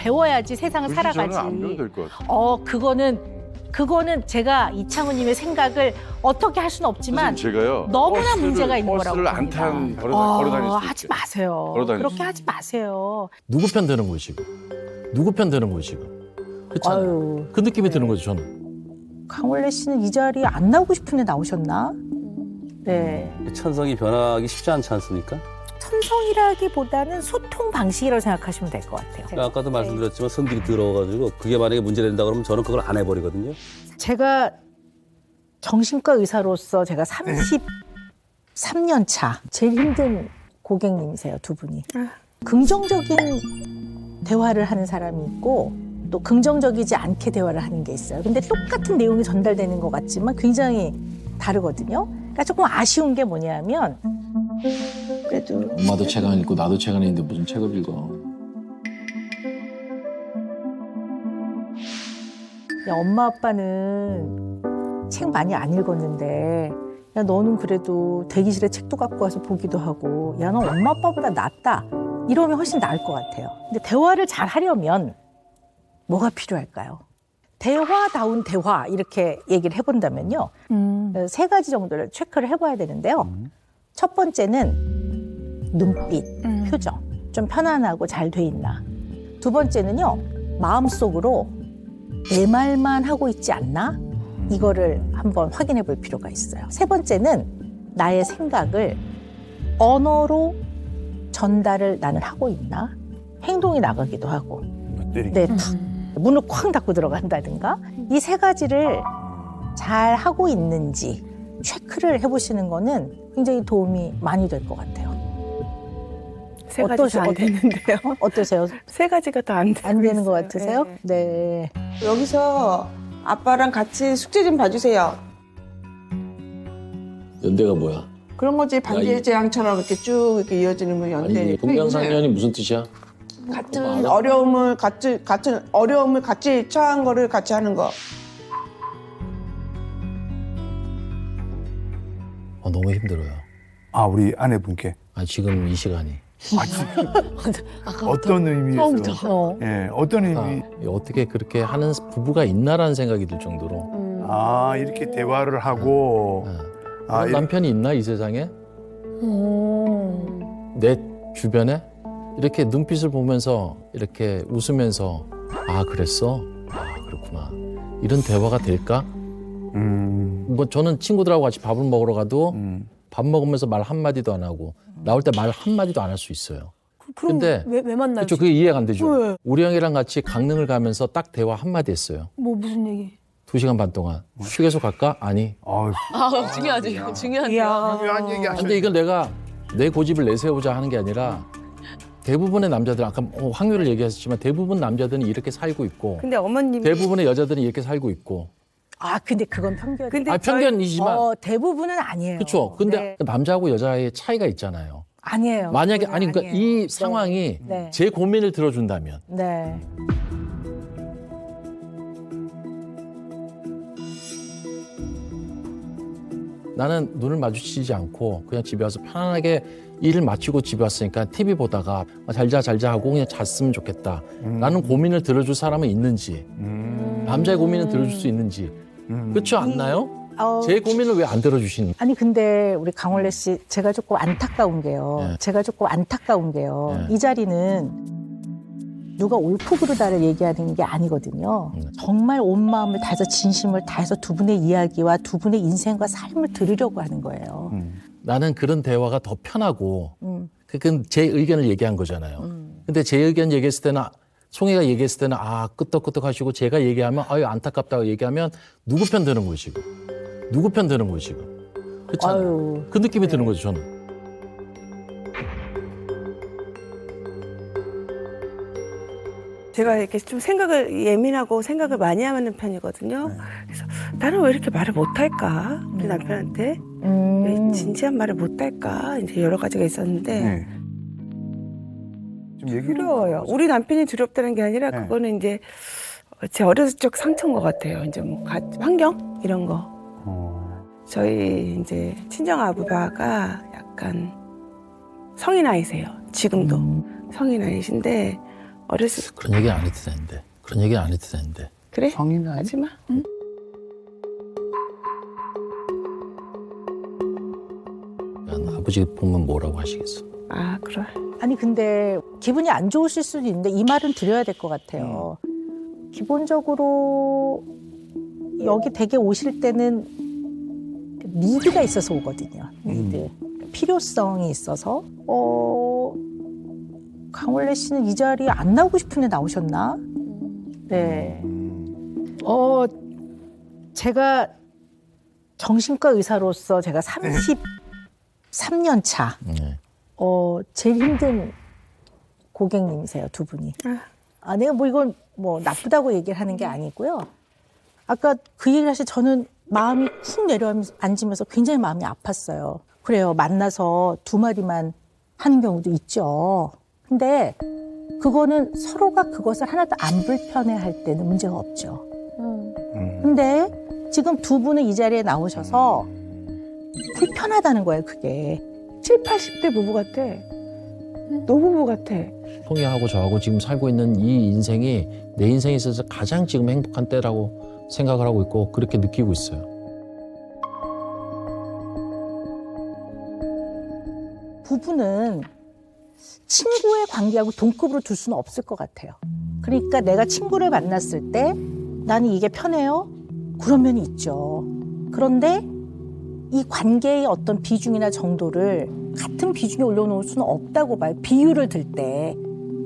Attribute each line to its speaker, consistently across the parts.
Speaker 1: 배워야지 세상을
Speaker 2: 굳이
Speaker 1: 살아가지.
Speaker 2: 저는 안 배워도 될 것 같아요.
Speaker 1: 그거는 제가 이창호님의 생각을 어떻게 할 수는 없지만
Speaker 2: 선생님, 제가요.
Speaker 1: 너무나 문제가 있는 거라고
Speaker 2: 버스를 안
Speaker 1: 봅니다.
Speaker 2: 탄 걸어 다닐 수
Speaker 1: 하지
Speaker 2: 있게.
Speaker 1: 마세요.
Speaker 2: 걸어 다닐 수
Speaker 1: 그렇게 하지 마세요.
Speaker 3: 누구 편 드는 거예요 지금? 누구 편 드는 거예요 지금? 그렇잖아요.
Speaker 1: 아유,
Speaker 3: 그 느낌이 드는 거죠 저는.
Speaker 1: 강원래 씨는 이 자리에 안 나오고 싶은데 나오셨나? 네.
Speaker 4: 천성이 변하기 쉽지 않지 않습니까?
Speaker 1: 천성이라기보다는 소통 방식이라고 생각하시면 될 것 같아요.
Speaker 4: 그러니까 아까도 말씀드렸지만 성질이 더러워가지고 그게 만약에 문제가 된다 그러면 저는 그걸 안 해버리거든요.
Speaker 1: 제가 정신과 의사로서 제가 33년 차 제일 힘든 고객님이세요, 두 분이. 긍정적인 대화를 하는 사람이 있고 또 긍정적이지 않게 대화를 하는 게 있어요. 근데 똑같은 내용이 전달되는 것 같지만 굉장히 다르거든요. 그러니까 조금 아쉬운 게 뭐냐면 그래도
Speaker 5: 엄마도 책 안 읽고 나도 책 안 읽는데 무슨 책을 읽어.
Speaker 1: 야, 엄마 아빠는 책 많이 안 읽었는데 야 너는 그래도 대기실에 책도 갖고 와서 보기도 하고 야 너 엄마 아빠보다 낫다 이러면 훨씬 나을 것 같아요. 근데 대화를 잘 하려면 뭐가 필요할까요? 대화다운 대화 이렇게 얘기를 해본다면요. 세 가지 정도를 체크를 해봐야 되는데요. 첫 번째는 눈빛, 표정. 좀 편안하고 잘 돼 있나. 두 번째는요. 마음속으로 내 말만 하고 있지 않나? 이거를 한번 확인해 볼 필요가 있어요. 세 번째는 나의 생각을 언어로 전달을 나는 하고 있나? 행동이 나가기도 하고. 네, 탁 문을 쾅 닫고 들어간다든가. 이 세 가지를 잘 하고 있는지 체크를 해보시는 거는 굉장히 도움이 많이 될 것 같아요.
Speaker 6: 세 가지가 안 되는데요.
Speaker 1: 어떠세요?
Speaker 6: 세 가지가 다 안
Speaker 1: 되는 것 같으세요? 네.
Speaker 7: 여기서 아빠랑 같이 숙제 좀 봐주세요.
Speaker 5: 연대가 뭐야?
Speaker 7: 그런 거지 반지의제왕처럼 이렇게 쭉 이렇게 이어지는 건 연대.
Speaker 5: 아니 동명상련이 무슨 뜻이야?
Speaker 7: 같은 어려움을 같은 어려움을 같이 처한 거를 같이 하는 거.
Speaker 3: 너무 힘들어요.
Speaker 2: 아, 우리 아내분께.
Speaker 3: 지금 이 시간이.
Speaker 2: 어떤 의미에서?
Speaker 1: 어.
Speaker 2: 예, 어떤 의미?
Speaker 3: 어떻게 그렇게 하는 부부가 있나라는 생각이 들 정도로.
Speaker 2: 아, 이렇게 대화를 하고. 아,
Speaker 3: 그런 남편이 있나 이 세상에? 내 주변에 이렇게 눈빛을 보면서 이렇게 웃으면서 그랬어? 그렇구나. 이런 대화가 될까? 뭐 저는 친구들하고 같이 밥을 먹으러 가도 밥 먹으면서 말 한마디도 안 하고 나올 때 말 한마디도 안 할 수 있어요.
Speaker 6: 그럼
Speaker 3: 근데
Speaker 6: 왜 만나요?
Speaker 3: 그렇죠. 그게 이해가 안 되죠.
Speaker 6: 왜?
Speaker 3: 우리 형이랑 같이 강릉을 가면서 딱 대화 한마디 했어요.
Speaker 6: 뭐 무슨 얘기?
Speaker 3: 2시간 반 동안. 휴게소 갈까? 아니.
Speaker 2: 아유,
Speaker 8: 중요하죠. 중요한데요.
Speaker 2: 중요한 얘기 하셨네.
Speaker 3: 근데 이건 내가 내 고집을 내세우자 하는 게 아니라 대부분의 남자들 아까 확률을 얘기하셨지만 대부분 남자들은 이렇게 살고 있고
Speaker 6: 근데 어머님이
Speaker 3: 대부분의 여자들은 이렇게 살고 있고
Speaker 1: 근데 그건 편견.
Speaker 6: 근데
Speaker 3: 편견이지만
Speaker 1: 대부분은 아니에요.
Speaker 3: 그렇죠. 근데
Speaker 1: 네.
Speaker 3: 남자하고 여자의 차이가 있잖아요.
Speaker 1: 아니에요.
Speaker 3: 만약에
Speaker 1: 그건
Speaker 3: 그러니까
Speaker 1: 아니에요.
Speaker 3: 이
Speaker 1: 네.
Speaker 3: 상황이
Speaker 1: 네.
Speaker 3: 제 고민을 들어준다면
Speaker 1: 네.
Speaker 3: 나는 눈을 마주치지 않고 그냥 집에 와서 편안하게 일을 마치고 집에 왔으니까 TV 보다가 잘자 하고 그냥 잤으면 좋겠다 라는 고민을 들어줄 사람은 있는지 남자의 고민을 들어줄 수 있는지 그렇지 않나요? 제 고민을 왜 안 들어주시는
Speaker 1: 아니 근데 우리 강원래 씨 제가 조금 안타까운 게요.
Speaker 3: 네.
Speaker 1: 이 자리는 누가 옳고 그르다를 얘기하는 게 아니거든요. 정말 온 마음을 다해서 진심을 다해서 두 분의 이야기와 두 분의 인생과 삶을 들으려고 하는 거예요.
Speaker 3: 나는 그런 대화가 더 편하고 그건 제 의견을 얘기한 거잖아요. 근데 제 의견 얘기했을 때는 송이가 얘기했을 때는 끄떡끄떡 하시고 제가 얘기하면 안타깝다고 얘기하면 누구 편 드는 거예요 지금? 누구 편 드는 거예요 지금? 그렇잖아요. 그 느낌이 드는 거죠 저는.
Speaker 6: 제가 이렇게 좀 예민하고 생각을 많이 하는 편이거든요. 그래서 나는 왜 이렇게 말을 못할까? 우리 남편한테 왜 진지한 말을 못할까? 이제 여러 가지가 있었는데
Speaker 2: 네. 좀 얘기를
Speaker 6: 두려워요. 우리 남편이 두렵다는 게 아니라
Speaker 2: 네.
Speaker 6: 그거는 이제 제 어렸을 적 상처인 것 같아요. 이제 뭐 환경 이런 거. 저희 이제 친정 아버바가 약간 성인 아이세요. 지금도 성인 아이신데 어렸을
Speaker 3: 그런 얘기 안 해도 되는데. 그런 얘기 안 해도 되는데.
Speaker 6: 그래?
Speaker 2: 성인 아니?
Speaker 6: 하지 마.
Speaker 3: 아버지 보면 뭐라고 하시겠어?
Speaker 6: 아, 그래.
Speaker 1: 아니 근데 기분이 안 좋으실 수도 있는데 이 말은 드려야 될 것 같아요. 기본적으로 여기 댁에 오실 때는 니드가 있어서 오거든요. 니드. 필요성이 있어서 강원래 씨는 이 자리에 안 나오고 싶은데 나오셨나? 네. 제가 정신과 의사로서 제가 33년 차.
Speaker 3: 네.
Speaker 1: 제일 힘든 고객님이세요, 두 분이. 내가 뭐 이건 뭐 나쁘다고 얘기를 하는 게 아니고요. 아까 그 얘기를 하실 저는 마음이 쿵 내려앉으면서 굉장히 마음이 아팠어요. 그래요. 만나서 두 마디만 하는 경우도 있죠. 근데 그거는 서로가 그것을 하나도 안 불편해할 때는 문제가 없죠. 근데 지금 두 분은 이 자리에 나오셔서 불편하다는 거예요, 그게.
Speaker 6: 7, 80대 부부 같아. 노부부 같아.
Speaker 3: 송이하고 저하고 지금 살고 있는 이 인생이 내 인생에 있어서 가장 지금 행복한 때라고 생각을 하고 있고 그렇게 느끼고 있어요.
Speaker 1: 부부는 친구의 관계하고 동급으로 둘 수는 없을 것 같아요. 그러니까 내가 친구를 만났을 때 나는 이게 편해요? 그런 면이 있죠. 그런데 이 관계의 어떤 비중이나 정도를 같은 비중에 올려놓을 수는 없다고 봐요. 비율을 들 때.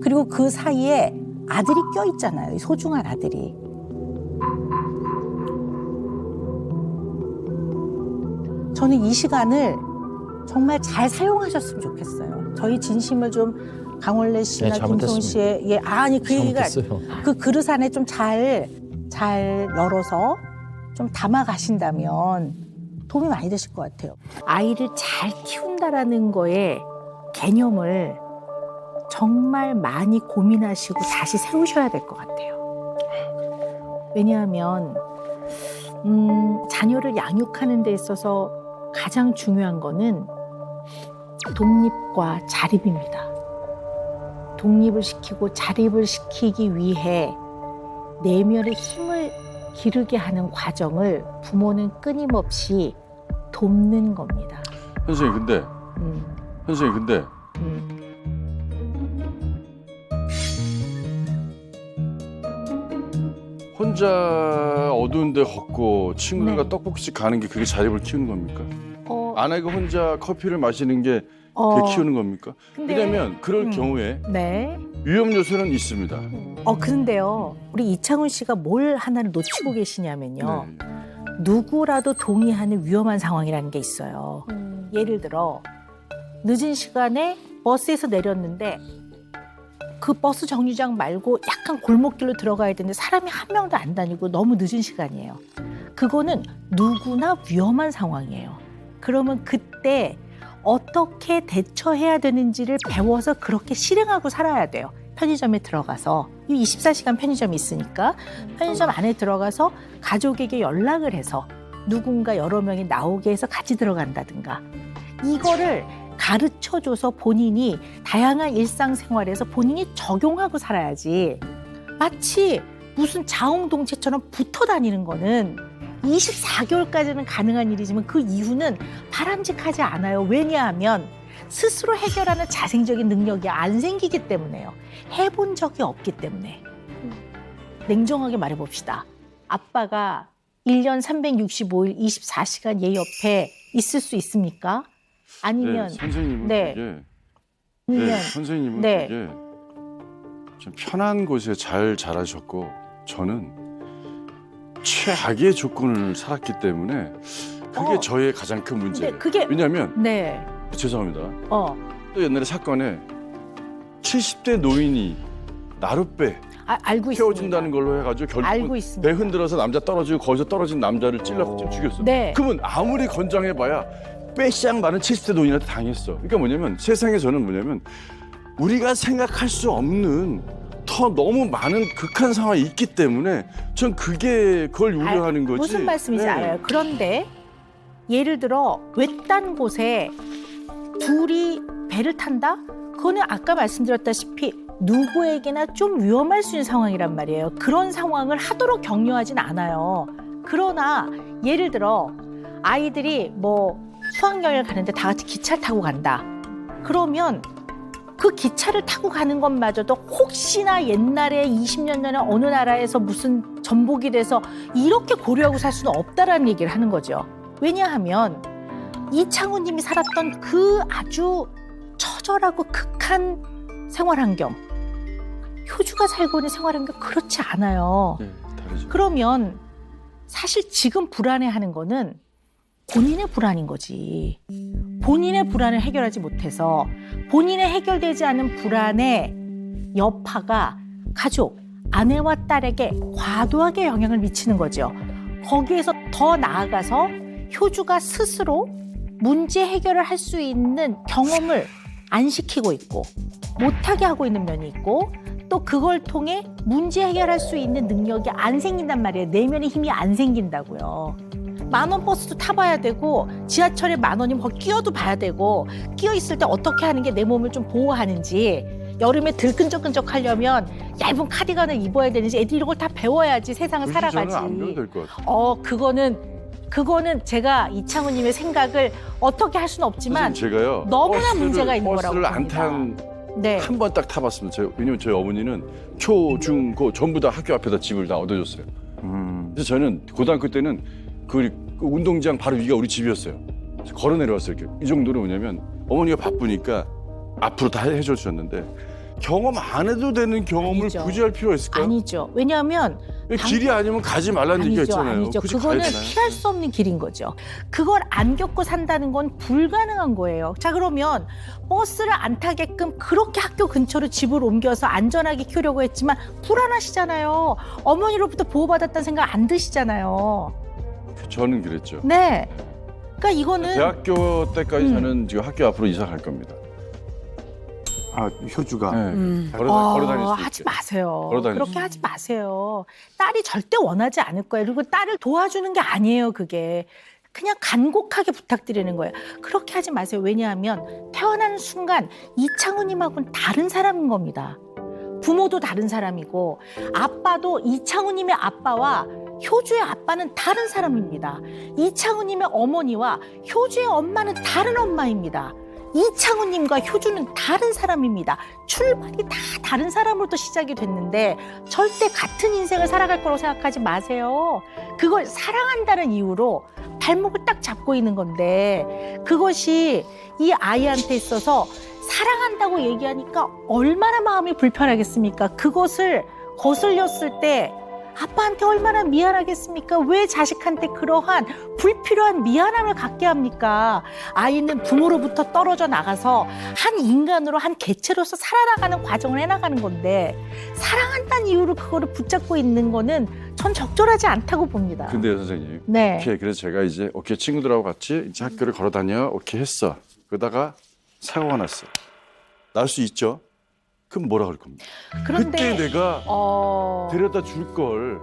Speaker 1: 그리고 그 사이에 아들이 껴있잖아요. 소중한 아들이. 저는 이 시간을 정말 잘 사용하셨으면 좋겠어요. 저희 진심을 좀 강원래 씨나
Speaker 3: 네,
Speaker 1: 김송 씨의 아니 그 얘기가
Speaker 3: 잘못했어요.
Speaker 1: 그 그릇 안에 좀 잘 열어서 좀 담아 가신다면 도움이 많이 되실 것 같아요. 아이를 잘 키운다라는 거에 개념을 정말 많이 고민하시고 다시 세우셔야 될 것 같아요. 왜냐하면 자녀를 양육하는 데 있어서 가장 중요한 거는 독립과 자립입니다. 독립을 시키고 자립을 시키기 위해 내면의 힘을 기르게 하는 과정을 부모는 끊임없이 돕는 겁니다.
Speaker 9: 현수님 근데 현수님 근데 혼자 어두운 데 걷고 친구들과
Speaker 1: 네.
Speaker 9: 떡볶이집 가는 게 그게 자립을 키우는 겁니까?
Speaker 1: 어,
Speaker 9: 아내가 혼자 커피를 마시는 게
Speaker 1: 어,
Speaker 9: 그게 키우는 겁니까?
Speaker 1: 근데-
Speaker 9: 왜냐면 그럴 경우에
Speaker 1: 네.
Speaker 9: 위험 요소는 있습니다.
Speaker 1: 그런데요. 우리 이창훈 씨가 뭘 하나를 놓치고 계시냐면요.
Speaker 9: 네.
Speaker 1: 누구라도 동의하는 위험한 상황이라는 게 있어요. 예를 들어 늦은 시간에 버스에서 내렸는데 그 버스 정류장 말고 약간 골목길로 들어가야 되는데 사람이 한 명도 안 다니고 너무 늦은 시간이에요. 그거는 누구나 위험한 상황이에요. 그러면 그때 어떻게 대처해야 되는지를 배워서 그렇게 실행하고 살아야 돼요. 편의점에 들어가서 24시간 편의점이 있으니까 편의점 안에 들어가서 가족에게 연락을 해서 누군가 여러 명이 나오게 해서 같이 들어간다든가 이거를 가르쳐줘서 본인이 다양한 일상생활에서 본인이 적용하고 살아야지 마치 무슨 자웅동체처럼 붙어 다니는 거는 24개월까지는 가능한 일이지만 그 이후는 바람직하지 않아요. 왜냐하면 스스로 해결하는 자생적인 능력이 안 생기기 때문에요. 해본 적이 없기 때문에. 냉정하게 말해봅시다. 아빠가 1년 365일 24시간 얘 옆에 있을 수 있습니까? 아니면
Speaker 9: 네, 선생님은
Speaker 1: 네.
Speaker 9: 그게
Speaker 1: 아니면
Speaker 9: 선생님은
Speaker 1: 네.
Speaker 9: 그게 좀 편한 곳에 잘 자라셨고 저는 최악의 조건을 살았기 때문에 그게 저의 가장 큰 문제예요.
Speaker 1: 근데 그게
Speaker 9: 왜냐하면
Speaker 1: 네.
Speaker 9: 죄송합니다.
Speaker 1: 어.
Speaker 9: 또 옛날에 사건에 70대 노인이 나룻배
Speaker 1: 알고 있습니다.
Speaker 9: 태워준다는 걸로 해가지고
Speaker 1: 알고
Speaker 9: 결국
Speaker 1: 있습니다.
Speaker 9: 배 흔들어서 남자 떨어지고 거기서 떨어진 남자를 찔러서 지금 죽였어.
Speaker 1: 네.
Speaker 9: 그러면 아무리 건장해봐야 빼시장 많은 70대 노인한테 당했어. 그러니까 뭐냐면 세상에 저는 뭐냐면 우리가 생각할 수 없는 더 너무 많은 극한 상황이 있기 때문에 전 그걸 우려하는 거지.
Speaker 1: 무슨 말씀인지
Speaker 9: 네.
Speaker 1: 알아요. 그런데 예를 들어 외딴 곳에 둘이 배를 탄다? 그거는 아까 말씀드렸다시피 누구에게나 좀 위험할 수 있는 상황이란 말이에요. 그런 상황을 하도록 격려하진 않아요. 그러나 예를 들어 아이들이 뭐 수학여행을 가는데 다 같이 기차를 타고 간다. 그러면 그 기차를 타고 가는 것마저도 혹시나 옛날에 20년 전에 어느 나라에서 무슨 전복이 돼서 이렇게 고려하고 살 수는 없다라는 얘기를 하는 거죠. 왜냐하면 이창훈 님이 살았던 그 아주 처절하고 극한 생활 환경, 효주가 살고 있는 생활 환경 그렇지 않아요.
Speaker 9: 네, 다르죠.
Speaker 1: 그러면 사실 지금 불안해하는 거는 본인의 불안인 거지. 본인의 불안을 해결하지 못해서 본인의 해결되지 않은 불안의 여파가 가족, 아내와 딸에게 과도하게 영향을 미치는 거죠. 거기에서 더 나아가서 효주가 스스로 문제 해결을 할 수 있는 경험을 안 시키고 있고 못하게 하고 있는 면이 있고 또 그걸 통해 문제 해결할 수 있는 능력이 안 생긴단 말이에요. 내면의 힘이 안 생긴다고요. 10,000원 버스도 타봐야 되고 지하철에 10,000원이면 거기 끼어도 봐야 되고 끼어 있을 때 어떻게 하는 게 내 몸을 좀 보호하는지 여름에 들끈적끈적 하려면 얇은 카디건을 입어야 되는지 애들이 이런 걸 다 배워야지 세상을 살아가지.
Speaker 9: 저는 안 배워도 될 것 같아요.
Speaker 1: 그거는 제가 이창훈님의 생각을 어떻게 할 수는 없지만
Speaker 9: 선생님, 제가요.
Speaker 1: 너무나 문제가 있는 거라고
Speaker 9: 버스를 안
Speaker 1: 봅니다.
Speaker 9: 탄
Speaker 1: 네.
Speaker 9: 한 번 딱 타봤습니다. 왜냐면 저희 어머니는 초, 중, 고 전부 다 학교 앞에다 집을 다 얻어줬어요. 그래서 저는 고등학교 때는 그 운동장 바로 위가 우리 집이었어요. 그래서 걸어 내려왔어요. 이렇게. 이 정도로 뭐냐면 어머니가 바쁘니까 앞으로 다 해줬었는데 경험 안 해도 되는 경험을
Speaker 1: 아니죠.
Speaker 9: 굳이 할 필요가 있을까요?
Speaker 1: 아니죠. 왜냐하면
Speaker 9: 길이 아니면 가지 말라는 얘기가 있잖아요.
Speaker 1: 아니죠.
Speaker 9: 굳이
Speaker 1: 그거는
Speaker 9: 가야 되나요?
Speaker 1: 피할 수 없는 길인 거죠. 그걸 안 겪고 산다는 건 불가능한 거예요. 자, 그러면 버스를 안 타게끔 그렇게 학교 근처로 집을 옮겨서 안전하게 키우려고 했지만 불안하시잖아요. 어머니로부터 보호받았다는 생각 안 드시잖아요.
Speaker 9: 저는 그랬죠.
Speaker 1: 네. 그러니까 이거는
Speaker 9: 대학교 때까지 저는 지금 학교 앞으로 이사 갈 겁니다.
Speaker 2: 아, 효주가.
Speaker 9: 네. 걸어 다닐 수 있게.
Speaker 1: 하지 마세요.
Speaker 9: 걸어 다닐
Speaker 1: 그렇게
Speaker 9: 수
Speaker 1: 하지 마세요. 딸이 절대 원하지 않을 거예요. 그리고 딸을 도와주는 게 아니에요, 그게. 그냥 간곡하게 부탁드리는 거예요. 그렇게 하지 마세요. 왜냐하면 태어나는 순간 이창훈님하고는 다른 사람인 겁니다. 부모도 다른 사람이고 아빠도 이창훈님의 아빠와 효주의 아빠는 다른 사람입니다. 이창훈님의 어머니와 효주의 엄마는 다른 엄마입니다. 이창훈님과 효주는 다른 사람입니다. 출발이 다 다른 사람으로부터 시작이 됐는데 절대 같은 인생을 살아갈 거라고 생각하지 마세요. 그걸 사랑한다는 이유로 발목을 딱 잡고 있는 건데 그것이 이 아이한테 있어서 사랑한다고 얘기하니까 얼마나 마음이 불편하겠습니까? 그것을 거슬렸을 때 아빠한테 얼마나 미안하겠습니까? 왜 자식한테 그러한 불필요한 미안함을 갖게 합니까? 아이는 부모로부터 떨어져 나가서 한 인간으로 한 개체로서 살아나가는 과정을 해나가는 건데 사랑한다는 이유로 그거를 붙잡고 있는 거는 전 적절하지 않다고 봅니다.
Speaker 9: 근데요, 선생님.
Speaker 1: 네.
Speaker 9: 오케이, 그래서 제가 이제 오케이 친구들하고 같이 이제 학교를 걸어 다녀. 오케이 했어. 그러다가 사고가 났어. 날 수 있죠. 그럼 뭐라 그럴 겁니까?
Speaker 1: 그런데
Speaker 9: 그때 내가 데려다 줄 걸.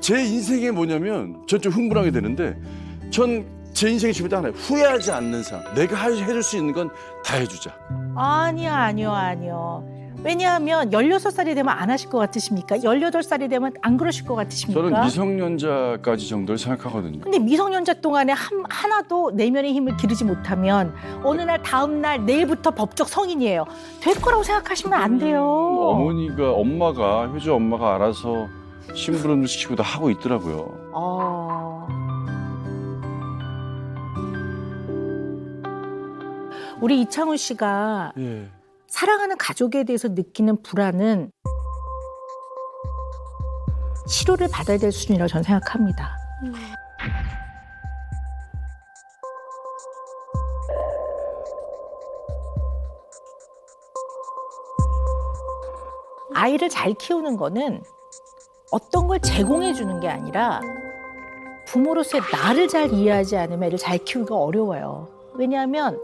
Speaker 9: 제 인생에 뭐냐면 전 좀 흥분하게 되는데 전 제 인생의 집에 하나 후회하지 않는 삶. 내가 해줄 수 있는 건 다 해주자.
Speaker 1: 아니요. 왜냐하면 16살이 되면 안 하실 것 같으십니까? 18살이 되면 안 그러실 것 같으십니까?
Speaker 9: 저는 미성년자까지 정도를 생각하거든요.
Speaker 1: 근데 미성년자 동안에 하나도 내면의 힘을 기르지 못하면 어느 날 다음 날 내일부터 법적 성인이에요. 될 거라고 생각하시면 안 돼요.
Speaker 9: 엄마가 효주 엄마가 알아서 심부름도 시키고 다 하고 있더라고요.
Speaker 1: 우리 이창훈 씨가
Speaker 9: 예.
Speaker 1: 사랑하는 가족에 대해서 느끼는 불안은 치료를 받아야 될 수준이라고 저는 생각합니다. 아이를 잘 키우는 거는 어떤 걸 제공해 주는 게 아니라 부모로서의 나를 잘 이해하지 않으면 애를 잘 키우기가 어려워요. 왜냐하면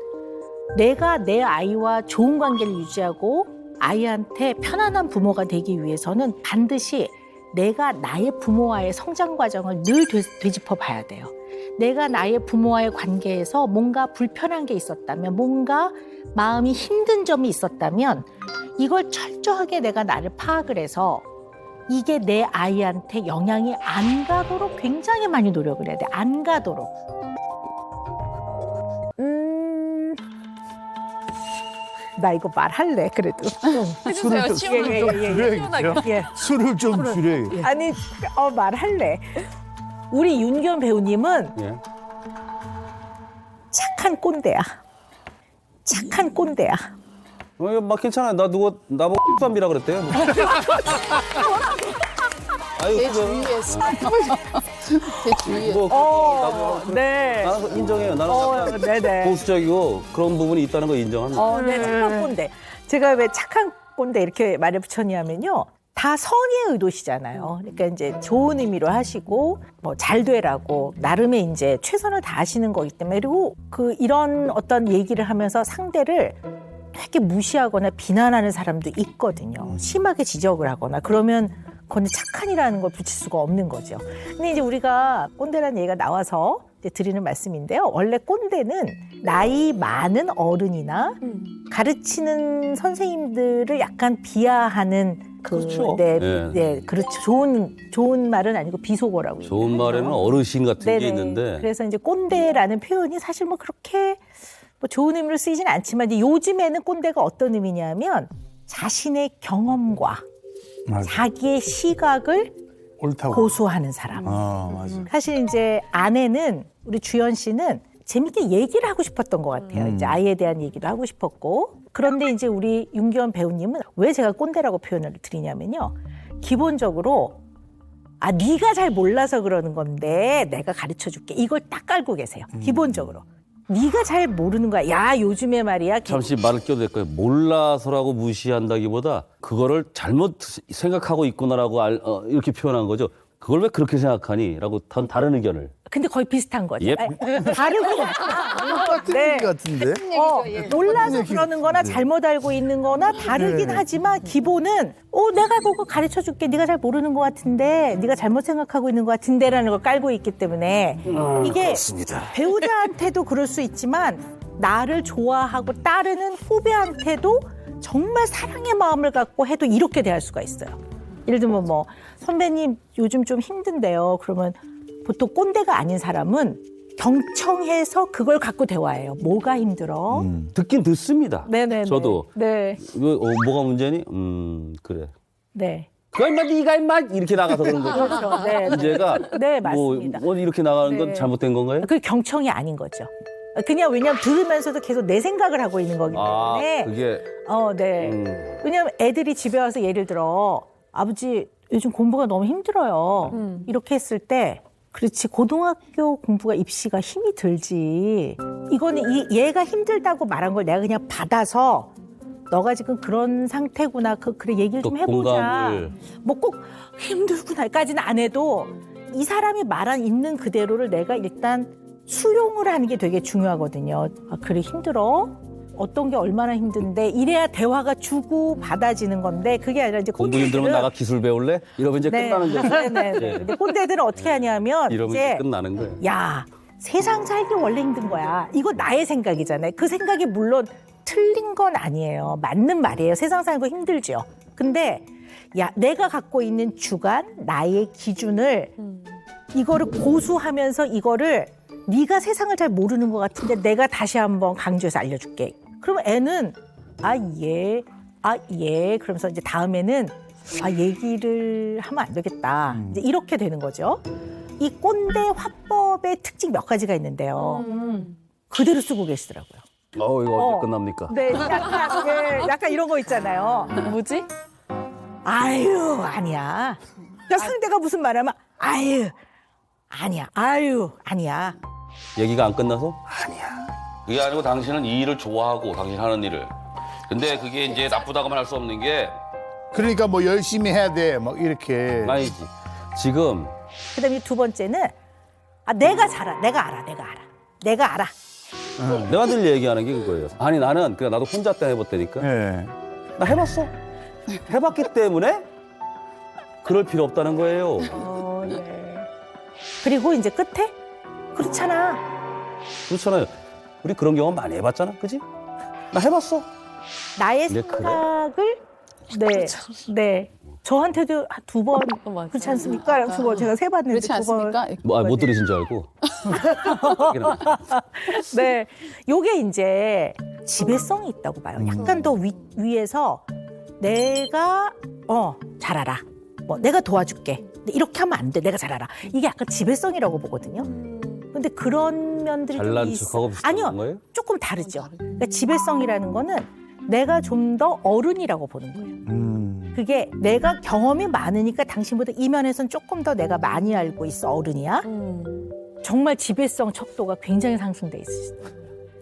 Speaker 1: 내가 내 아이와 좋은 관계를 유지하고 아이한테 편안한 부모가 되기 위해서는 반드시 내가 나의 부모와의 성장 과정을 늘 되짚어 봐야 돼요. 내가 나의 부모와의 관계에서 뭔가 불편한 게 있었다면, 뭔가 마음이 힘든 점이 있었다면 이걸 철저하게 내가 나를 파악을 해서 이게 내 아이한테 영향이 안 가도록 굉장히 많이 노력을 해야 돼. 안 가도록. 나 이거 말할래 그래도.
Speaker 8: 해주세요. 시원하게. 시원하게.
Speaker 1: 예.
Speaker 2: 술을 좀 줄여.
Speaker 1: 아니 말할래. 우리 윤기현 배우님은
Speaker 4: 예.
Speaker 1: 착한 꼰대야. 착한 꼰대야.
Speaker 4: 막 괜찮아요. 나 누구 나보고 쌈비라 그랬대요. 아유,
Speaker 8: 제 주위에서. 제 주위에서.
Speaker 1: 네.
Speaker 4: 나는 인정해요. 나는 약간
Speaker 1: 네네.
Speaker 4: 보수적이고 그런 부분이 있다는 거 인정합니다.
Speaker 1: 네, 착한 꼰대. 제가 왜 착한 꼰대 이렇게 말을 붙였냐면요. 다 선의의 의도시잖아요. 그러니까 이제 좋은 의미로 하시고 뭐 잘 되라고 나름의 이제 최선을 다하시는 거기 때문에 그리고 이런 어떤 얘기를 하면서 상대를 되게 무시하거나 비난하는 사람도 있거든요. 심하게 지적을 하거나 그러면 그건 착한이라는 걸 붙일 수가 없는 거죠. 근데 이제 우리가 꼰대라는 얘기가 나와서 이제 드리는 말씀인데요. 원래 꼰대는 나이 많은 어른이나 가르치는 선생님들을 약간 비하하는
Speaker 4: 그렇죠.
Speaker 1: 네,
Speaker 4: 네.
Speaker 1: 네, 그렇죠. 좋은 말은 아니고 비속어라고.
Speaker 4: 좋은
Speaker 1: 얘기해요.
Speaker 4: 말에는 어르신 같은 게
Speaker 1: 네네.
Speaker 4: 있는데
Speaker 1: 그래서 이제 꼰대라는 표현이 사실 뭐 그렇게 뭐 좋은 의미로 쓰이진 않지만 이제 요즘에는 꼰대가 어떤 의미냐면 자신의 경험과
Speaker 2: 맞아.
Speaker 1: 자기의 시각을
Speaker 2: 옳다고.
Speaker 1: 고수하는 사람.
Speaker 2: 맞아.
Speaker 1: 사실 이제 아내는 우리 주연 씨는 재밌게 얘기를 하고 싶었던 것 같아요. 이제 아이에 대한 얘기도 하고 싶었고. 그런데 이제 우리 윤기현 배우님은 왜 제가 꼰대라고 표현을 드리냐면요. 기본적으로 네가 잘 몰라서 그러는 건데 내가 가르쳐줄게. 이걸 딱 깔고 계세요. 기본적으로. 네가 잘 모르는 거야. 야 요즘에 말이야.
Speaker 4: 잠시 말을 껴도 될까요? 몰라서라고 무시한다기보다 그거를 잘못 생각하고 있구나라고 이렇게 표현한 거죠. 그걸 왜 그렇게 생각하니? 라고 다른 의견을.
Speaker 1: 근데 거의 비슷한 거죠.
Speaker 4: 예.
Speaker 1: 다르고.
Speaker 2: 똑같은
Speaker 1: 네.
Speaker 2: 얘기 같은데?
Speaker 1: 몰라서 그러는 거나 잘못 알고 있는 거나 다르긴
Speaker 2: 네.
Speaker 1: 하지만 기본은 내가 그거 가르쳐 줄게. 네가 잘 모르는 것 같은데 네가 잘못 생각하고 있는 것 같은데라는 걸 깔고 있기 때문에 이게
Speaker 4: 그렇습니다.
Speaker 1: 배우자한테도 그럴 수 있지만 나를 좋아하고 따르는 후배한테도 정말 사랑의 마음을 갖고 해도 이렇게 대할 수가 있어요. 예를 들면 뭐 선배님 요즘 좀 힘든데요. 그러면 보통 꼰대가 아닌 사람은 경청해서 그걸 갖고 대화해요. 뭐가 힘들어?
Speaker 4: 듣긴 듣습니다.
Speaker 1: 네네.
Speaker 4: 저도.
Speaker 1: 네.
Speaker 4: 뭐가 문제니? 그래.
Speaker 1: 네.
Speaker 4: 그가 임마 네가 임마 이렇게 나가서 그런 거죠.
Speaker 1: 그렇죠. 네.
Speaker 4: 문제가
Speaker 1: 네, 맞습니다.
Speaker 4: 뭐 이렇게 나가는 건
Speaker 1: 네.
Speaker 4: 잘못된 건가요?
Speaker 1: 그게 경청이 아닌 거죠. 그냥 왜냐면 들으면서도 계속 내 생각을 하고 있는 거기 때문에.
Speaker 4: 그게
Speaker 1: 네. 왜냐면 애들이 집에 와서 예를 들어 아버지 요즘 공부가 너무 힘들어요. 이렇게 했을 때 그렇지 고등학교 공부가 입시가 힘이 들지. 이거는 얘가 힘들다고 말한 걸 내가 그냥 받아서 너가 지금 그런 상태구나. 그래 얘기를
Speaker 4: 또
Speaker 1: 좀 해보자.
Speaker 4: 공감을.
Speaker 1: 뭐 꼭 힘들구나까지는 안 해도 이 사람이 말한 있는 그대로를 내가 일단 수용을 하는 게 되게 중요하거든요. 그래 힘들어? 어떤 게 얼마나 힘든데 이래야 대화가 주고 받아지는 건데 그게 아니라 이제
Speaker 4: 공부 힘들면 나가 기술 배울래? 이러면 이제 끝나는 거죠.
Speaker 1: 네네.
Speaker 4: 네.
Speaker 1: 근데 꼰대들은 어떻게 하냐면
Speaker 4: 이러면
Speaker 1: 이제
Speaker 4: 이제 끝나는 거예요.
Speaker 1: 야 세상 살기 원래 힘든 거야. 이거 나의 생각이잖아요. 그 생각이 물론 틀린 건 아니에요. 맞는 말이에요. 세상 사는 거 힘들죠. 근데 야 내가 갖고 있는 주관, 나의 기준을 이거를 고수하면서 이거를 네가 세상을 잘 모르는 것 같은데 내가 다시 한번 강조해서 알려줄게. 그러면 애는 예. 그러면서 이제 다음에는 얘기를 하면 안 되겠다. 이제 이렇게 되는 거죠. 이 꼰대 화법의 특징 몇 가지가 있는데요. 그대로 쓰고 계시더라고요.
Speaker 4: 이거 언제 끝납니까?
Speaker 1: 네, 약간 이런 거 있잖아요.
Speaker 8: 뭐지?
Speaker 1: 아유, 아니야. 그러니까 상대가 무슨 말하면 아유, 아니야. 아유, 아니야.
Speaker 4: 얘기가 안 끝나서?
Speaker 10: 그게 아니고 당신은 이 일을 좋아하고 당신 하는 일을. 근데 그게 이제 나쁘다고만 할 수 없는 게
Speaker 2: 그러니까 뭐 열심히 해야 돼. 막 이렇게.
Speaker 4: 아니지. 지금
Speaker 1: 그다음에 두 번째는 내가 알아.
Speaker 4: 내가 늘 얘기하는 게 그거예요. 아니 나는 그냥 나도 혼자 때 해봤다니까.
Speaker 2: 예.
Speaker 4: 나 해봤어. 해봤기 때문에 그럴 필요 없다는 거예요.
Speaker 1: 네. 그리고 이제 끝에 그렇잖아.
Speaker 4: 그렇잖아요. 우리 그런 경험 많이 해봤잖아, 그지? 나 해봤어.
Speaker 1: 나의
Speaker 4: 네, 그래?
Speaker 1: 생각을 네. 저한테도 두 번
Speaker 8: 맞아.
Speaker 1: 그렇지 않습니까? 두 번 제가 세 봤는데
Speaker 8: 그렇지
Speaker 1: 두 번.
Speaker 8: 않습니까?
Speaker 4: 뭐, 못 들으신 줄 알고.
Speaker 1: 네, 요게 이제 지배성이 있다고 봐요. 약간 더 위에서 내가 잘 알아. 뭐 내가 도와줄게. 근데 이렇게 하면 안 돼. 내가 잘 알아. 이게 약간 지배성이라고 보거든요. 근데 그런 면들이 좀
Speaker 4: 잘난
Speaker 1: 있어.
Speaker 4: 척하고 비슷한
Speaker 1: 아니요,
Speaker 4: 거예요?
Speaker 1: 조금 다르죠. 그러니까 지배성이라는 거는 내가 좀 더 어른이라고 보는 거예요. 그게 내가 경험이 많으니까 당신보다 이 면에서는 조금 더 내가 많이 알고 있어 어른이야. 정말 지배성 척도가 굉장히 상승돼 있으시다.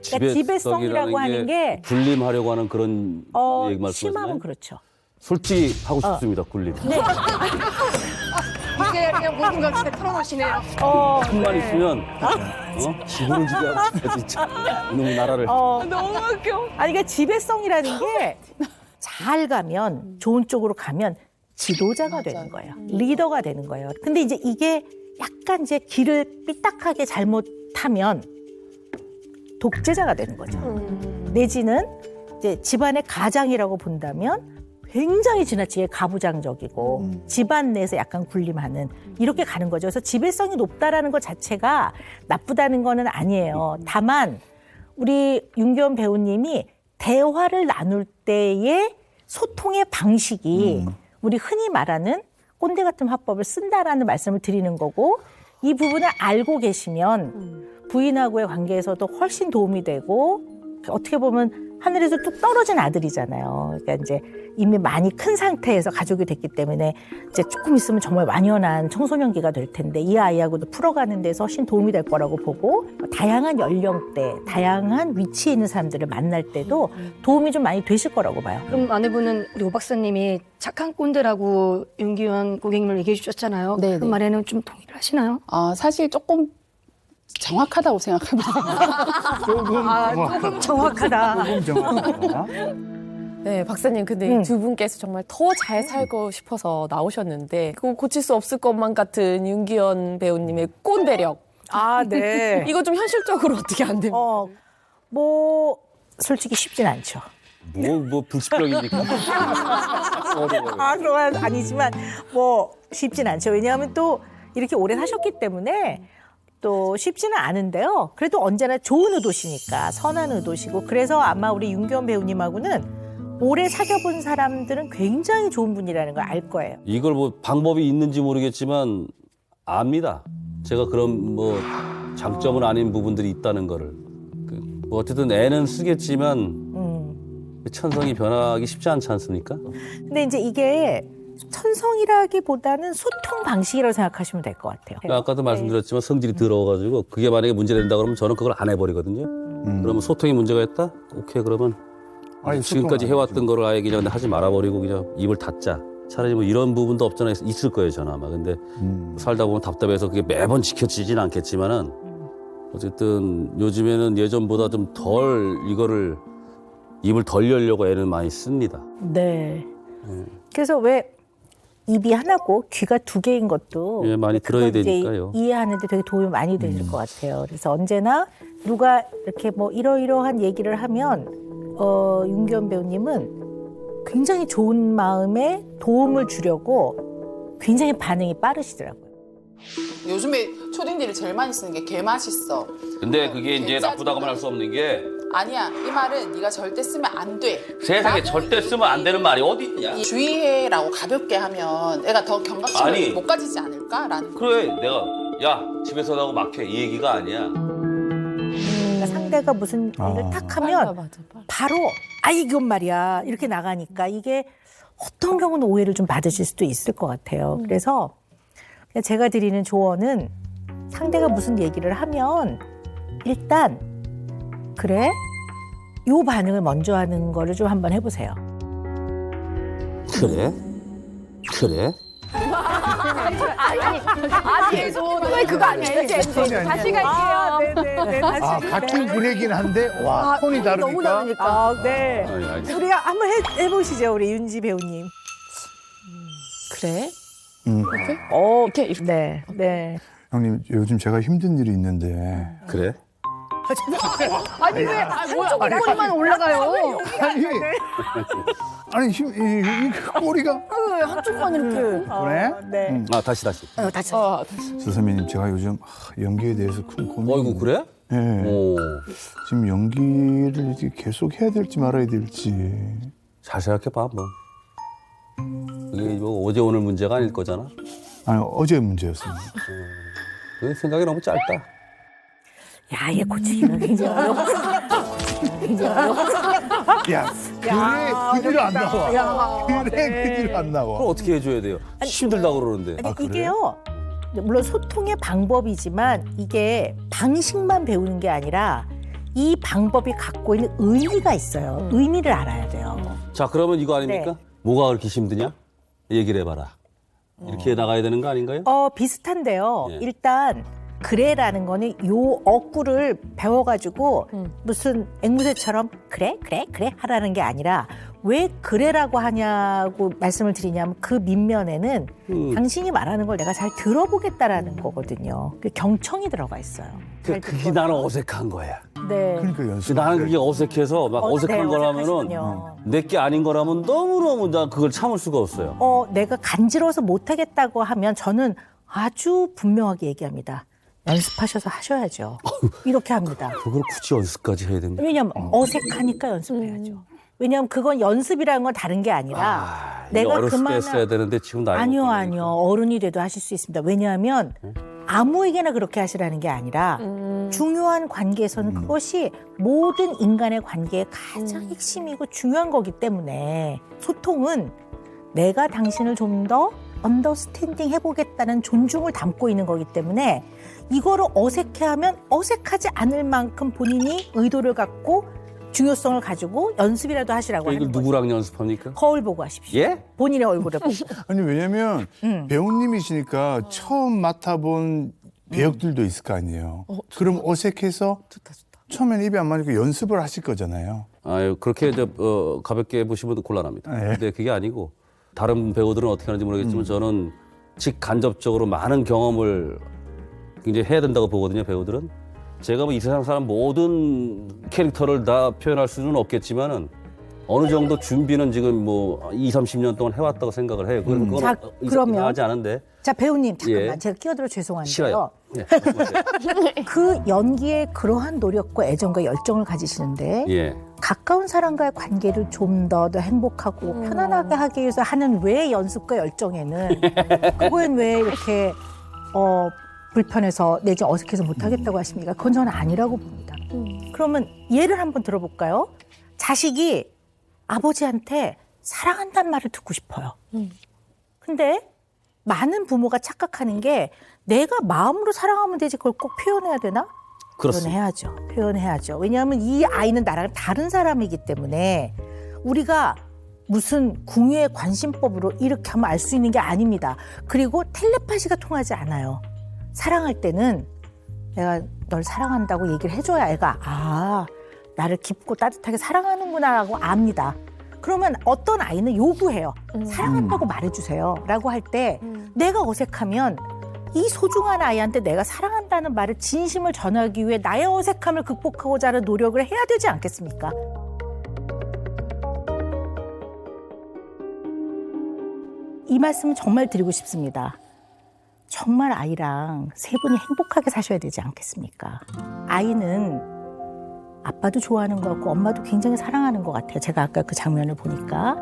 Speaker 1: 그러니까 지배성이라고 하는 게
Speaker 4: 군림하려고 하는 그런 얘기 말씀하시나요?
Speaker 1: 심하면 그렇죠.
Speaker 4: 솔직히 하고 싶습니다, 군림.
Speaker 1: 네.
Speaker 8: 이제 그냥 모든 걸 진짜 털어놓으시네요.
Speaker 4: 힘만 있으면 지구를 지배하고 싶다, 진짜. 이놈의 나라를.
Speaker 8: 너무 웃겨.
Speaker 1: 아니 그러니까 지배성이라는 게 잘 가면 좋은 쪽으로 가면 지도자가 되는 거예요. 리더가 되는 거예요. 근데 이제 이게 약간 이제 길을 삐딱하게 잘못하면 독재자가 되는 거죠. 내지는 이제 집안의 가장이라고 본다면 굉장히 지나치게 가부장적이고 집안 내에서 약간 군림하는 이렇게 가는 거죠. 그래서 지배성이 높다라는 것 자체가 나쁘다는 거는 아니에요. 다만 우리 윤기원 배우님이 대화를 나눌 때의 소통의 방식이 우리 흔히 말하는 꼰대 같은 화법을 쓴다라는 말씀을 드리는 거고 이 부분을 알고 계시면 부인하고의 관계에서도 훨씬 도움이 되고 어떻게 보면 하늘에서 뚝 떨어진 아들이잖아요. 그러니까 이제 이미 많이 큰 상태에서 가족이 됐기 때문에 이제 조금 있으면 정말 완연한 청소년기가 될 텐데 이 아이하고도 풀어가는 데서 훨씬 도움이 될 거라고 보고 다양한 연령대, 다양한 위치에 있는 사람들을 만날 때도 도움이 좀 많이 되실 거라고 봐요.
Speaker 11: 그럼 아내분은 우리 오 박사님이 착한 꼰대라고 윤기현 고객님을 얘기해 주셨잖아요.
Speaker 8: 네네.
Speaker 11: 그 말에는 좀 동의를 하시나요?
Speaker 8: 사실 조금 정확하다고 생각합니다.
Speaker 1: 조금 정확하다.
Speaker 2: 조금 정확하다.
Speaker 8: 네, 박사님, 근데 두 분께서 정말 더 잘 살고 싶어서 나오셨는데, 그거 고칠 수 없을 것만 같은 윤기현 배우님의 꼰대력.
Speaker 1: 아, 네.
Speaker 8: 이거 좀 현실적으로 어떻게 안 됩니까?
Speaker 1: 뭐 솔직히 쉽진 않죠.
Speaker 4: 뭐 불치병이니까.
Speaker 1: 아, 그건 아니지만 뭐 쉽진 않죠. 왜냐하면 또 이렇게 오래 사셨기 때문에 또 쉽지는 않은데요. 그래도 언제나 좋은 의도시니까 선한 의도시고 그래서 아마 우리 윤기현 배우님하고는 오래 사귀어본 사람들은 굉장히 좋은 분이라는 걸 알 거예요.
Speaker 4: 이걸 뭐 방법이 있는지 모르겠지만 압니다. 제가 그런 뭐 장점은 아닌 부분들이 있다는 거를. 뭐 어쨌든 애는 쓰겠지만 천성이 변하기 쉽지 않지 않습니까?
Speaker 1: 근데 이제 이게 천성이라기보다는 소통 방식이라고 생각하시면 될 것 같아요.
Speaker 4: 그러니까 아까도 말씀드렸지만 성질이 더러워가지고 그게 만약에 문제가 된다 그러면 저는 그걸 안 해버리거든요. 그러면 소통이 문제가 있다? 오케이, 그러면
Speaker 2: 아니,
Speaker 4: 지금까지 해왔던 거를 아예 그냥 하지 말아버리고 그냥 입을 닫자. 차라리 뭐 이런 부분도 없잖아 있을 거예요, 저는 아마. 근데 살다 보면 답답해서 그게 매번 지켜지진 않겠지만은 어쨌든 요즘에는 예전보다 좀 덜 이거를 입을 덜 열려고 애는 많이 씁니다.
Speaker 1: 네. 그래서 왜 입이 하나고 귀가 두 개인 것도
Speaker 4: 예, 많이 들어야
Speaker 1: 그걸 이제
Speaker 4: 되니까요.
Speaker 1: 이해하는데 되게 도움이 많이 되실 것 같아요. 그래서 언제나 누가 이렇게 뭐 이러이러한 얘기를 하면 윤기현 배우님은 굉장히 좋은 마음에 도움을 주려고 굉장히 반응이 빠르시더라고요.
Speaker 12: 요즘에 초딩들이 제일 많이 쓰는 게 개 맛있어.
Speaker 10: 근데 그게 이제 나쁘다고만 할 수 없는 게
Speaker 12: 아니야, 이 말은 네가 절대 쓰면 안 돼.
Speaker 10: 세상에 절대 쓰면 안 되는 말이 어디 있냐?
Speaker 12: 주의해라고 가볍게 하면 애가 더 경각심을
Speaker 10: 아니.
Speaker 12: 못 가지지 않을까라는.
Speaker 10: 그래, 내가 야 집에서 나고 막혀 이 얘기가 아니야.
Speaker 1: 그러니까 상대가 무슨 일을 탁 하면
Speaker 8: 맞아.
Speaker 1: 바로 이건 말이야 이렇게 나가니까 이게 어떤 경우는 오해를 좀 받으실 수도 있을 것 같아요. 그래서 그냥 제가 드리는 조언은 상대가 무슨 얘기를 하면 일단 그래? 요 반응을 먼저 하는 거를 좀 한번 해보세요.
Speaker 4: 그래?
Speaker 8: 왜 그거 아니에요? 다시 갈게요.
Speaker 1: 네네네. 다시.
Speaker 2: 같은 분이긴 한데 와 톤이 다르니까.
Speaker 8: 너무 다르니까.
Speaker 1: 네.
Speaker 4: 아니.
Speaker 1: 우리가 한번 해보시죠, 우리 윤지 배우님.
Speaker 8: 그래? 이렇게? 이렇게.
Speaker 1: 네, 네.
Speaker 2: 형님 요즘 제가 힘든 일이 있는데.
Speaker 4: 그래?
Speaker 11: 아니 왜 한쪽 꼬리만 올라가요?
Speaker 2: 아니 이 꼬리가
Speaker 11: 왜 한쪽만 이렇게?
Speaker 2: 그래?
Speaker 1: 네.
Speaker 4: 아 다시.
Speaker 11: 다시.
Speaker 2: 서 선배님 제가 요즘 연기에 대해서 큰 고민이.
Speaker 4: 어이구 그래?
Speaker 2: 네.
Speaker 4: 오.
Speaker 2: 지금 연기를 이렇게 계속 해야 될지 말아야 될지.
Speaker 4: 잘 생각해봐 뭐. 이게 뭐 어제 오늘 문제가 아닐 거잖아.
Speaker 2: 아니 어제 문제였습니다.
Speaker 4: 그 생각이 너무 짧다.
Speaker 1: 야, 얘 고치기가 굉장히 어려워.
Speaker 2: 야, 그래 그 뒤로 안 나와. 그래 그 뒤로 안 나와.
Speaker 4: 그럼 어떻게 해줘야 돼요? 힘들다고 그러는데.
Speaker 1: 아니, 이게요. 물론 소통의 방법이지만 이게 방식만 배우는 게 아니라 이 방법이 갖고 있는 의미가 있어요. 의미를 알아야 돼요.
Speaker 4: 자 그러면 이거 아닙니까?
Speaker 1: 네.
Speaker 4: 뭐가 그렇게 힘드냐? 얘기를 해봐라. 이렇게 나가야 되는 거 아닌가요?
Speaker 1: 비슷한데요.
Speaker 4: 예.
Speaker 1: 일단 그래라는 거는 요 어구를 배워가지고 무슨 앵무새처럼 그래 하라는 게 아니라 왜 그래라고 하냐고 말씀을 드리냐면 그 밑면에는 당신이 말하는 걸 내가 잘 들어보겠다라는 거거든요. 그 경청이 들어가 있어요.
Speaker 4: 그게 나는 어색한 거야.
Speaker 1: 네.
Speaker 2: 그러니까 연습.
Speaker 4: 나는 그게 어색해서 막 어색한
Speaker 1: 네,
Speaker 4: 거라면은
Speaker 1: 어색하시군요.
Speaker 4: 내게 아닌 거라면 너무너무 나 그걸 참을 수가 없어요.
Speaker 1: 내가 간지러워서 못하겠다고 하면 저는 아주 분명하게 얘기합니다. 연습하셔서 하셔야죠. 이렇게 합니다.
Speaker 4: 그걸 굳이 연습까지 해야 됩니까?
Speaker 1: 왜냐면 어색하니까 연습해야죠. 왜냐면 그건 연습이라는 건 다른 게 아니라
Speaker 4: 내가
Speaker 1: 내가
Speaker 4: 어렸을 때
Speaker 1: 그만한
Speaker 4: 했어야 되는데 지금 나이
Speaker 1: 아니요. 어른이 돼도 하실 수 있습니다. 왜냐하면 아무에게나 그렇게 하시라는 게 아니라 중요한 관계에서는 그것이 모든 인간의 관계의 가장 핵심이고 중요한 거기 때문에 소통은 내가 당신을 좀 더 언더스탠딩 해보겠다는 존중을 담고 있는 거기 때문에 이거를 어색해하면 어색하지 않을 만큼 본인이 의도를 갖고 중요성을 가지고 연습이라도 하시라고
Speaker 4: 이걸
Speaker 1: 하는 거죠.
Speaker 4: 누구랑 연습합니까?
Speaker 1: 거울 보고 하십시오.
Speaker 4: 예?
Speaker 1: 본인의 얼굴을 보고.
Speaker 2: 아니 왜냐면 배우님이시니까 처음 맡아본 배역들도 있을 거 아니에요. 그럼 어색해서 처음엔 입이 안 맞으니까 연습을 하실 거잖아요.
Speaker 4: 아유 그렇게 가볍게 보시면 곤란합니다.
Speaker 2: 네.
Speaker 4: 근데 그게 아니고 다른 배우들은 어떻게 하는지 모르겠지만 저는 직간접적으로 많은 경험을 굉장히 해야 된다고 보거든요. 배우들은 제가 뭐 이 세상 사람 모든 캐릭터를 다 표현할 수는 없겠지만은 어느 정도 준비는 지금 뭐 20-30년 동안 해왔다고 생각을 해요. 그건
Speaker 1: 자, 그러면
Speaker 4: 이상하지 않은데.
Speaker 1: 자, 배우님 잠깐만
Speaker 4: 예.
Speaker 1: 제가 끼어들어 죄송한데요.
Speaker 4: 싫어요. 예.
Speaker 1: 그 연기에 그러한 노력과 애정과 열정을 가지시는데
Speaker 4: 예.
Speaker 1: 가까운 사람과의 관계를 좀 더 행복하고 편안하게 하기 위해서 하는 왜 연습과 열정에는 그거엔 왜 이렇게 불편해서 내지 어색해서 못하겠다고 하십니까? 그건 저는 아니라고 봅니다. 그러면 예를 한번 들어볼까요? 자식이 아버지한테 사랑한다는 말을 듣고 싶어요. 근데 많은 부모가 착각하는 게 내가 마음으로 사랑하면 되지 그걸 꼭 표현해야 되나?
Speaker 4: 그렇습니다.
Speaker 1: 표현해야죠. 왜냐하면 이 아이는 나랑 다른 사람이기 때문에 우리가 무슨 궁유의 관심법으로 이렇게 하면 알 수 있는 게 아닙니다. 그리고 텔레파시가 통하지 않아요. 사랑할 때는 내가 널 사랑한다고 얘기를 해줘야 애가 나를 깊고 따뜻하게 사랑하는구나라고 압니다. 그러면 어떤 아이는 요구해요. 사랑한다고 말해주세요. 라고 할 때 내가 어색하면 이 소중한 아이한테 내가 사랑한다는 말을 진심을 전하기 위해 나의 어색함을 극복하고자 하는 노력을 해야 되지 않겠습니까? 이 말씀은 정말 드리고 싶습니다. 정말 아이랑 세 분이 행복하게 사셔야 되지 않겠습니까? 아이는 아빠도 좋아하는 것 같고 엄마도 굉장히 사랑하는 것 같아요. 제가 아까 그 장면을 보니까.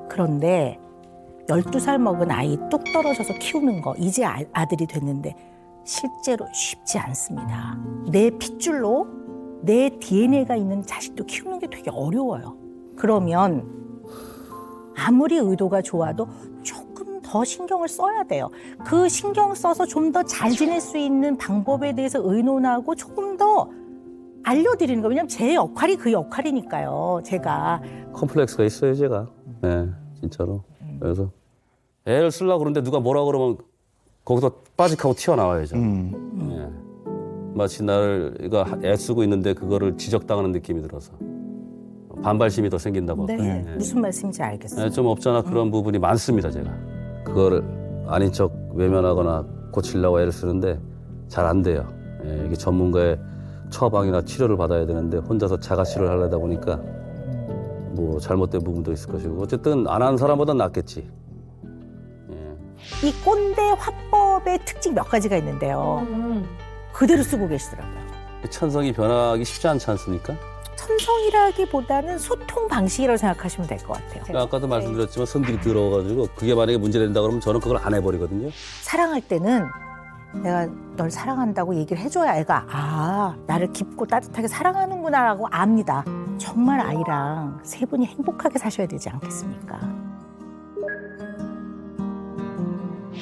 Speaker 1: 그런데 12살 먹은 아이 뚝 떨어져서 키우는 거 이제 아들이 됐는데 실제로 쉽지 않습니다. 내 핏줄로 내 DNA가 있는 자식도 키우는 게 되게 어려워요. 그러면 아무리 의도가 좋아도 조금 더 신경을 써야 돼요. 그 신경 써서 좀 더 잘 지낼 수 있는 방법에 대해서 의논하고 조금 더 알려드리는 거. 왜냐면 제 역할이 그 역할이니까요. 제가.
Speaker 4: 컴플렉스가 있어요, 제가. 네, 진짜로. 그래서 애를 쓰려고 그러는데 누가 뭐라 그러면 거기서 빠직하고 튀어나와야죠. 예. 마치 나를 애 쓰고 있는데 그거를 지적당하는 느낌이 들어서 반발심이 더 생긴다고.
Speaker 1: 네,
Speaker 4: 할까요? 예.
Speaker 1: 무슨 말씀인지 알겠어요.
Speaker 4: 좀 없잖아 그런 부분이 많습니다, 제가. 그거를 아닌 척 외면하거나 고치려고 애를 쓰는데 잘 안 돼요. 예, 이게 전문가의 처방이나 치료를 받아야 되는데 혼자서 자가 치료를 하려다 보니까 뭐 잘못된 부분도 있을 것이고 어쨌든 안 하는 사람보다 낫겠지.
Speaker 1: 이 꼰대 화법의 특징 몇 가지가 있는데요. 그대로 쓰고 계시더라고요.
Speaker 4: 천성이 변하기 쉽지 않지 않습니까?
Speaker 1: 천성이라기보다는 소통 방식이라고 생각하시면 될 것 같아요.
Speaker 4: 그러니까 아까도 말씀드렸지만 성질이 더러워가지고 그게 만약에 문제된다 그러면 저는 그걸 안 해버리거든요.
Speaker 1: 사랑할 때는 내가 널 사랑한다고 얘기를 해줘야 애가 나를 깊고 따뜻하게 사랑하는구나라고 압니다. 정말 아이랑 세 분이 행복하게 사셔야 되지 않겠습니까?